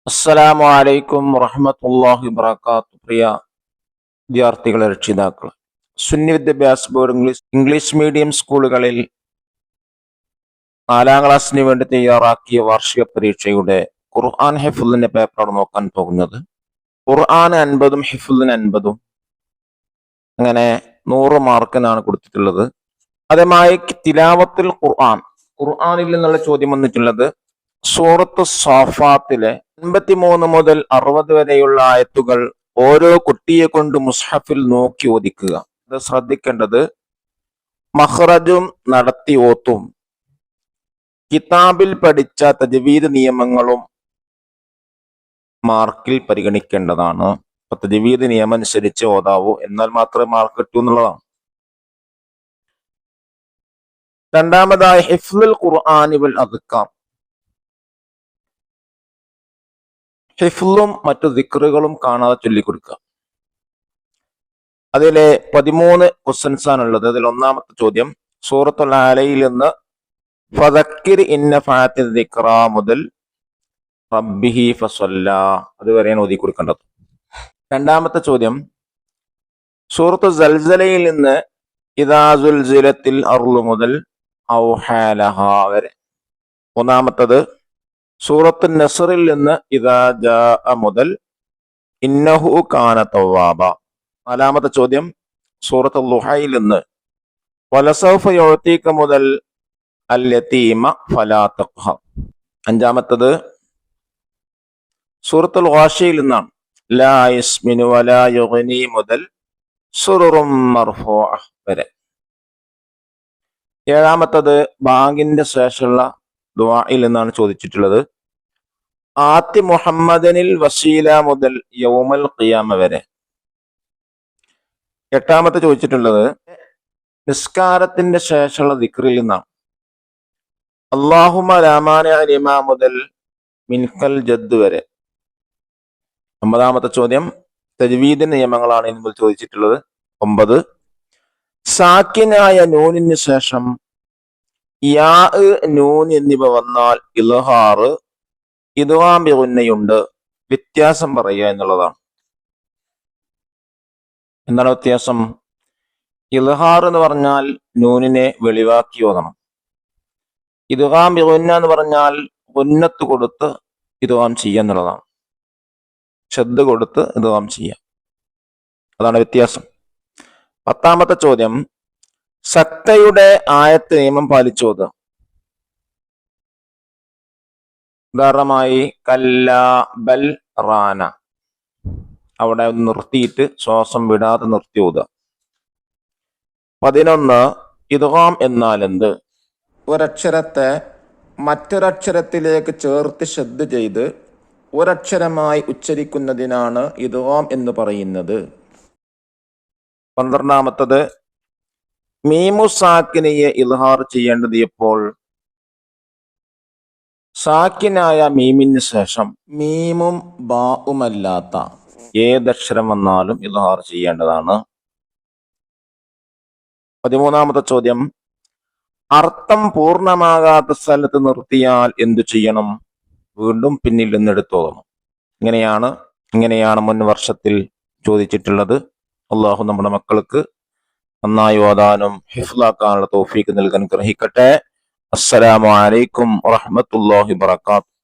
അസ്സലാമു അലൈക്കും വറഹ്മത്തുള്ളാഹി വബറകാതുഹു. പ്രിയ വിദ്യാർത്ഥികളെ, രക്ഷിതാക്കൾ, സുന്നി വിദ്യാഭ്യാസ ബോർഡ് ഇംഗ്ലീഷ് മീഡിയം സ്കൂളുകളിൽ 4ാം ക്ലാസ്സിന് വേണ്ടി തയ്യാറാക്കിയ വാർഷിക പരീക്ഷയുടെ ഖുർആൻ ഹിഫ്ളിന്റെ പേപ്പറാണ് നോക്കാൻ പോകുന്നത്. ഖുർആൻ 50ഉം ഹിഫ്ളിന് 50ഉം, അങ്ങനെ 100 മാർക്കിനാണ് കൊടുത്തിട്ടുള്ളത്. അതേമായി തിലാവത്തുൽ ഖുർആനിൽ നിന്നുള്ള ചോദ്യം വന്നിട്ടുള്ളത് സൂറത്ത് സാഫാത്തിലെ 53 മുതൽ 60 വരെയുള്ള ആയത്തുകൾ ഓരോ കുട്ടിയെ കൊണ്ട് മുസ്ഹഫിൽ നോക്കി ഓദിക്കുക. ഇത് ശ്രദ്ധിക്കേണ്ടത് മഖ്റജും നടത്തി ഓത്തും കിതാബിൽ പഠിച്ച തജ്വീദ് നിയമങ്ങളും മാർക്കിൽ പരിഗണിക്കേണ്ടതാണ്. തജ്വീദ് നിയമം അനുസരിച്ച് ഓതാവൂ, എന്നാൽ മാത്രമേ മാർക്ക് കിട്ടൂ എന്നുള്ളതാണ്. രണ്ടാമതായി ഹിഫ്ളുൽ ഖുർആനി വൽ അദ്കാർ. ഹിഫ്ളും മറ്റു ദിക്റുകളും കാണാതെ ചൊല്ലിക്കൊടുക്കുക. അതിലെ 13 ക്വസ്റ്റ്യൻസ് ആണുള്ളത്. അതിൽ ഒന്നാമത്തെ ചോദ്യം സൂറത്തുൽ ആലയിൽ നിന്ന് ഫദക്കിർ ഇന്ന ഫഅത്തി ദിക്റ മുതൽ റബ്ബിഹി ഫസല്ല അതുവരെയാണ് ഓതി കൊടുക്കേണ്ടത്. രണ്ടാമത്തെ ചോദ്യം സൂറത്തു സൽസലയിൽ നിന്ന് ഇദാ സുൽസിലത്തിൽ അർളു മുതൽ ഔഹാലഹ വരെ. മൂന്നാമത്തത് സൂറത്ത് നസ്റിൽ നിന്ന് ഇദാ ജാഅ മുതൽ ഇന്നഹു കാന തവ്വാബ. നാലാമത്തെ ചോദ്യം സൂറത്ത് ളുഹയിൽ നിന്ന് വലസൗഫ യുഅതീക മുതൽ അൽ യതീമ ഫലാ തഖ്ഹർ. അഞ്ചാമത്തത് സൂറത്തുൽ ഗാശിയയിൽ നിന്നാണ് ലാ യസ്മിനു വലാ യുഗ്നി മുതൽ സുറുറും മർഫൂഅ വരെ. ഏഴാമത്തത് ബാങ്കിന്റെ ശേഷമുള്ള ദുആയിൽ നിന്നാണ് ചോദിച്ചിട്ടുള്ളത് ആത്തി മുഹമ്മദനിൽ വസീല മുതൽ യൗമൽ ഖിയാമ വരെ. എട്ടാമത്തെ ചോദിച്ചിട്ടുള്ളത് നിസ്കാരത്തിന്റെ ശേഷമുള്ള ദിക്റിൽ നിന്നാണ് അല്ലാഹുമ്മ ലാ മാനിഅ ലിമാ മുതൽ മിൻകൽ ജദ് വരെ. ഒമ്പതാമത്തെ ചോദ്യം തജ്വീദ് നിയമങ്ങളാണ് ഇതിൽ ചോദിച്ചിട്ടുള്ളത്. 9 സാക്കിനായ നൂനിന് ശേഷം യാ നൂൻ എന്നിവ വന്നാൽ ഇൽഹാർ ഇദ്ഗാം ബിഗുന്നയുണ്ട്, വ്യത്യാസം പറയുക എന്നുള്ളതാണ്. എന്താണ് വ്യത്യാസം? ഇൽഹാർ എന്ന് പറഞ്ഞാൽ നൂനിനെ വെളിവാക്കി ഓതണം. ഇദ്ഗാം ബിഗുന്ന എന്ന് പറഞ്ഞാൽ ഗുന്നത്ത് കൊടുത്ത് ഇദ്ഗാം ചെയ്യുക എന്നുള്ളതാണ്. ശബ്ദ കൊടുത്ത് ഇദ്ഗാം ചെയ്യുക, അതാണ് വ്യത്യാസം. 10ാമത്തെ ചോദ്യം സക്തയുടെ ആയത്ത് നിയമം പാലിച്ചോത്. ഉദാഹരണമായി കല്ല ബൽ റാന, അവിടെ ഒന്ന് നിർത്തിയിട്ട് ശ്വാസം വിടാതെ നിർത്തി ഓതുക. 11 ഇദ്ഗാം എന്നാൽ എന്ത്? ഒരക്ഷരത്തെ മറ്റൊരക്ഷരത്തിലേക്ക് ചേർത്ത് ശ്രദ്ധ ചെയ്ത് ഒരക്ഷരമായി ഉച്ചരിക്കുന്നതിനാണ് ഇദ്ഗാം എന്ന് പറയുന്നത്. 12ാമത്തത് മീമു സാക്കിനയെ ഇൽഹാർ ചെയ്യേണ്ടത് എപ്പോൾ? സാക്കിനായ മീമിന് ശേഷം മീമും ബാവുമല്ലാത്ത ഏതക്ഷരം വന്നാലും ഇൽഹാർ ചെയ്യേണ്ടതാണ്. 13ാമത്തെ ചോദ്യം അർത്ഥം പൂർണ്ണമാകാത്ത സ്ഥലത്ത് നിർത്തിയാൽ എന്തു ചെയ്യണം? വീണ്ടും പിന്നിൽ നിന്ന് എടുത്തോളണം. ഇങ്ങനെയാണ് മുൻ വർഷത്തിൽ ചോദിച്ചിട്ടുള്ളത്. അള്ളാഹു നമ്മുടെ മക്കൾക്ക് നന്നായി ഓതാനും ഹിഫ്ളാക്കാനുള്ള തൗഫീക്ക് നൽകാൻ ഗ്രഹിക്കട്ടെ. അസ്സലാമു അലൈക്കും വറഹ്മത്തുള്ളാഹി വബറകാതുഹു.